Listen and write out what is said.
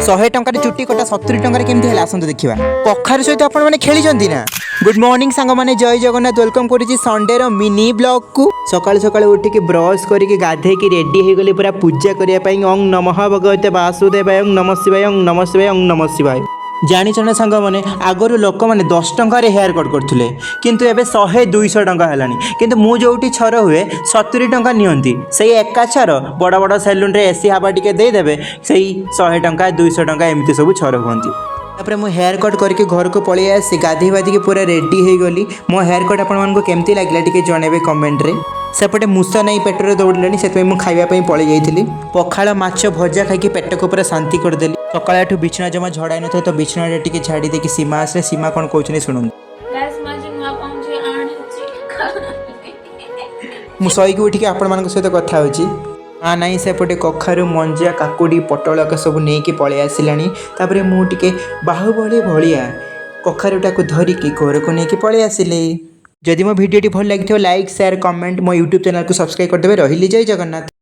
100 टंकार चुट्टी कटा 70 टंकार केमती है आसतु देखा कखार सहित आपण मैंने खेली ना। गुड मॉर्निंग सांग मैंने जय जगन्नाथ वेलकम करुच्ची संडे मिनी ब्लॉग को सकाल सकाल उठिक ब्रश करके गाधेकी रेडी हो गली पूरा पूजा करने ओं नमः भगवते वासुदेवाय ओं नमः शिवाय ओं नमः शिवाय ओं नमः शिवाय। जानिछ ना सांग मैंने आगु लोक मैंने 10 टंकार हेयर कट करते किंतु एबे 100-200 टंका है किंतु मु जोटी छर हुए 70 टंका नियंती से एका छर बड़ बड़ सैलून रे एसी हवा टिके देदेवे से 100 टंका 200 टंका एमती सब छर हुंती। तापर मु हेयर कट करके घर को पलि आसी गाधी बाधी पूरा रेडी हो गली। मो हेयर कट आपको केमती लगे टे जनइबे कमेंट रे। सेपटे मूसा नहीं पेटर दौड़े से खावाई पलि जाइली पखाड़ माछ भजा खाई पेट को पूरा शांति करदेली। सकाल बिछना जमा झड़ाई न तो बिछना टे छाड़ी देकी सीमा आसे सीमा कौन कहते शुणु मु सईकी उठिक आपण सहित कथा होची हाँ नाई सेपटे कखारू मंजा काकुड़ी पटल सब नहीं पलि आसानी मुझे बाहुबली भलिया कखारूटा को धरिकी घर को लेकिन पलि आसिले। जदि मो भिडियोटी भल लगी लाइक शेयर कमेंट मो यूट्यूब चैनल को सब्सक्राइब करदे। रही जय जगन्नाथ।